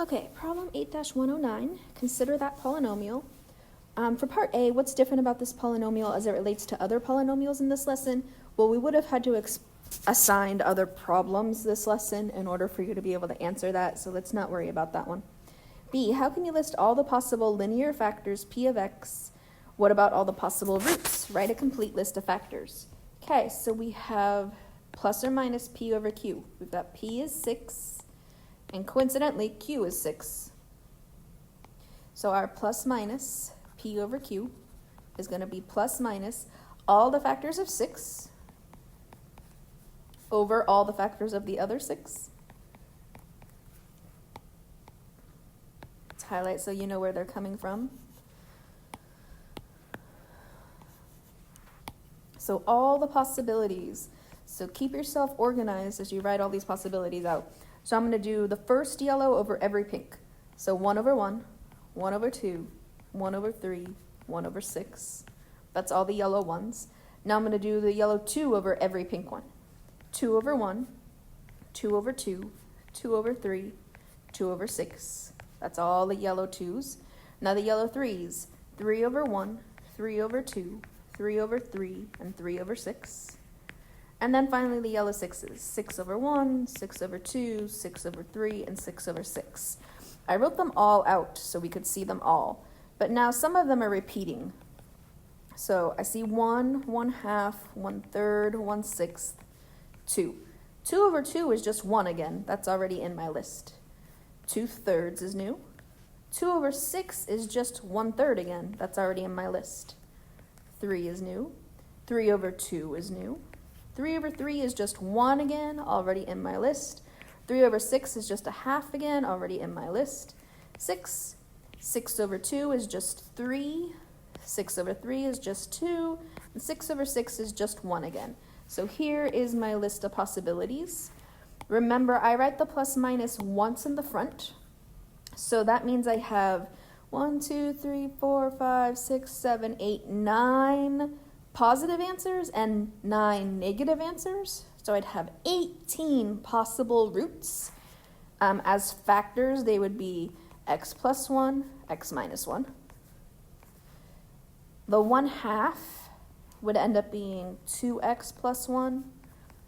Okay, problem 8-109, consider that polynomial. For part A, what's different about this polynomial as it relates to other polynomials in this lesson? Well, we would have had to assign other problems this lesson in order for you to be able to answer that, so let's not worry about that one. B, how can you list all the possible linear factors p of x? What about all the possible roots? Write a complete list of factors. Okay, so we have plus or minus p over q. We've got p is 6, and coincidentally, q is 6. So our plus minus p over q is going to be plus minus all the factors of 6 over all the factors of the other 6. Let's highlight so you know where they're coming from. So all the possibilities. So keep yourself organized as you write all these possibilities out. So I'm going to do the first yellow over every pink. So 1 over 1, 1 over 2, 1 over 3, 1 over 6. That's all the yellow ones. Now I'm going to do the yellow 2 over every pink one. 2 over 1, 2 over 2, 2 over 3, 2 over 6. That's all the yellow 2s. Now the yellow 3s, 3 over 1, 3 over 2, 3 over 3, and 3 over 6. And then finally the yellow 6s, 6 over 1, 6 over 2, 6 over 3, and 6 over 6. I wrote them all out so we could see them all. But now some of them are repeating. So I see 1, 1/2, 1/3, 1/6, 2. 2 over 2 is just 1 again. That's already in my list. 2/3 is new. 2 over 6 is just 1/3 again. That's already in my list. 3 is new. 3 over 2 is new. 3 over 3 is just 1 again, already in my list. 3 over 6 is just 1/2 again, already in my list. 6. 6 over 2 is just 3. 6 over 3 is just 2. And 6 over 6 is just 1 again. So here is my list of possibilities. Remember, I write the plus minus once in the front. So that means I have 1, 2, 3, 4, 5, 6, 7, 8, 9 positive answers and 9 negative answers. So I'd have 18 possible roots. As factors, they would be x plus 1, x minus 1. The 1/2 would end up being 2x plus 1,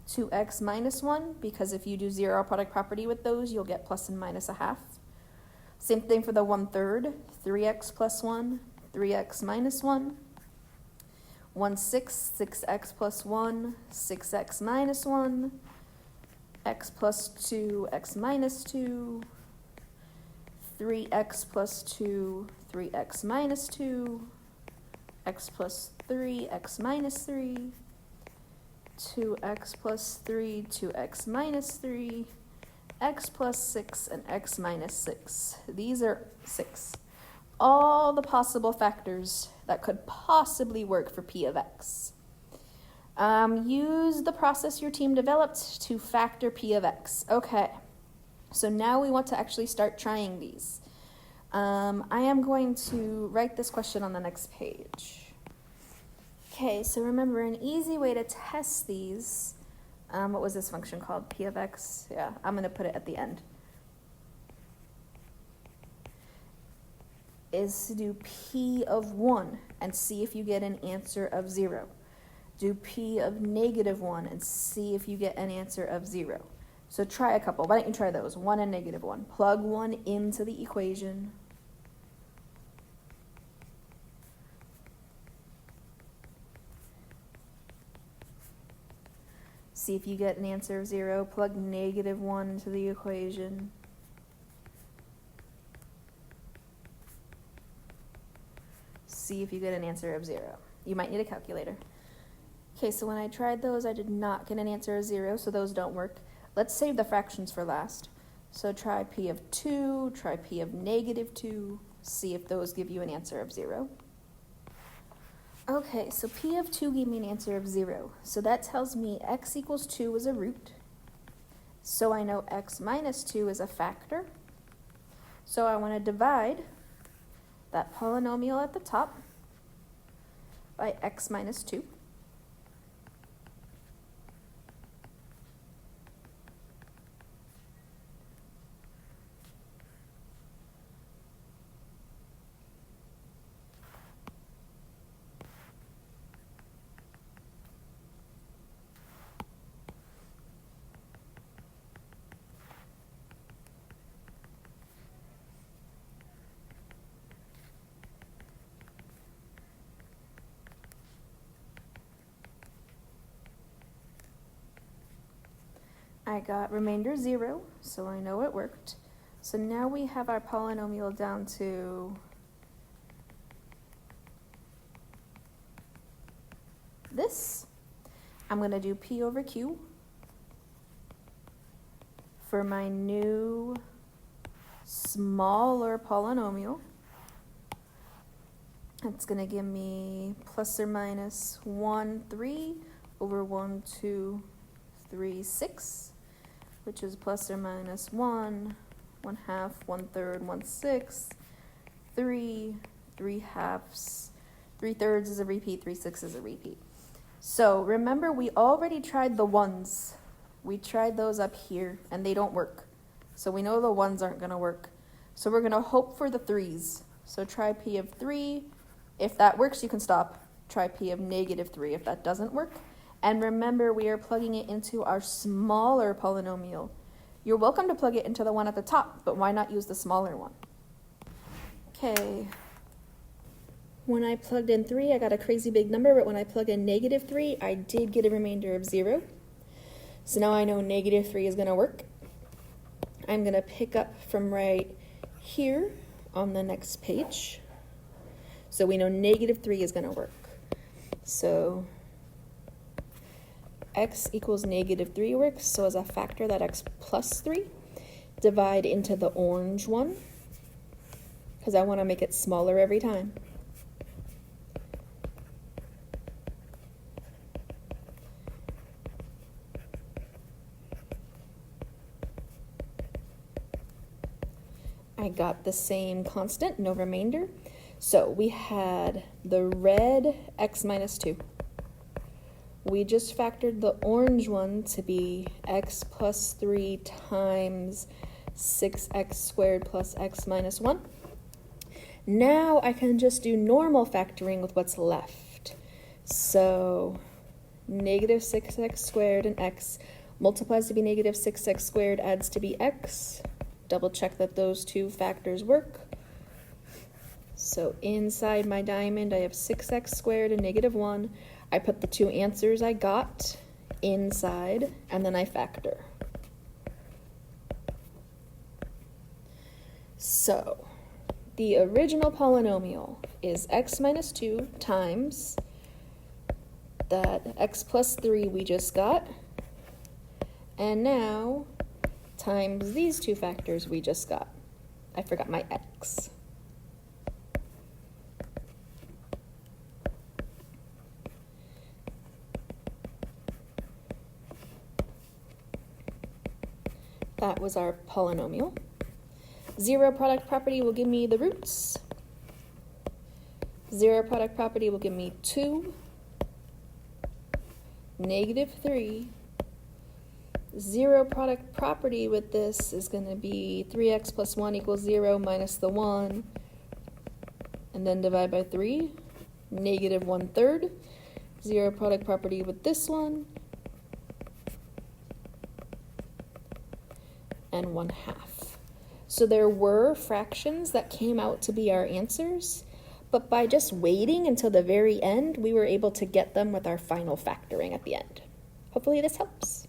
2x minus 1, because if you do zero product property with those, you'll get plus and minus 1/2. Same thing for the 1/3, 3x plus 1, 3x minus 1. 1/6, 6x plus 1, 6x minus 1, x plus 2, x minus 2, 3x plus 2, 3x minus 2, x plus 3, x minus 3, 2x plus 3, 2x minus 3, x plus 6, and x minus 6. These are 6. All the possible factors that could possibly work for p of x. Use the process your team developed to factor p of x. Okay, so now we want to actually start trying these. I am going to write this question on the next page. Okay, so remember, an easy way to test these, what was this function called? P of x? Yeah, I'm going to put it at the end. Is to do p of 1 and see if you get an answer of 0. Do p of negative 1 and see if you get an answer of 0. So try a couple. Why don't you try those? 1 and negative 1. Plug 1 into the equation. See if you get an answer of 0. Plug negative 1 into the equation. See if you get an answer of 0. You might need a calculator. Okay, so when I tried those, I did not get an answer of 0, so those don't work. Let's save the fractions for last. So try p of 2, try p of negative 2, see if those give you an answer of 0. Okay, so p of 2 gave me an answer of 0. So that tells me x equals 2 is a root. So I know x minus 2 is a factor. So I want to divide that polynomial at the top by x minus 2. I got remainder 0, so I know it worked. So now we have our polynomial down to this. I'm going to do P over Q for my new smaller polynomial. It's going to give me plus or minus 1, 3 over 1, 2, 3, 6, which is plus or minus 1, 1/2, 1/3, 1/6, 3, 3/2, 3/3 is a repeat, 3/6 is a repeat. So remember, we already tried the ones. We tried those up here, and they don't work. So we know the ones aren't going to work. So we're going to hope for the 3s. So try P of 3. If that works, you can stop. Try P of -3 if that doesn't work. And remember, we are plugging it into our smaller polynomial. You're welcome to plug it into the one at the top, but why not use the smaller one? Okay. When I plugged in 3, I got a crazy big number, but when I plug in -3, I did get a remainder of 0. So now I know -3 is going to work. I'm going to pick up from right here on the next page. So we know -3 is going to work. So x equals -3 works. So as a factor, that x plus 3. Divide into the orange one, because I want to make it smaller every time. I got the same constant, no remainder. So we had the red x minus 2. We just factored the orange one to be x plus 3 times 6x squared plus x minus 1. Now I can just do normal factoring with what's left. So -6x squared and x multiplies to be -6x squared, adds to be x. Double check that those two factors work. So inside my diamond, I have 6x squared and -1. I put the two answers I got inside, and then I factor. So the original polynomial is x minus 2 times that x plus 3 we just got, and now times these two factors we just got. I forgot my x. That was our polynomial. Zero product property will give me the roots. Zero product property will give me 2, -3. Zero product property with this is going to be 3x plus 1 equals 0 minus the 1, and then divide by 3, -1/3. Zero product property with this one, and 1/2. So there were fractions that came out to be our answers, but by just waiting until the very end, we were able to get them with our final factoring at the end. Hopefully this helps.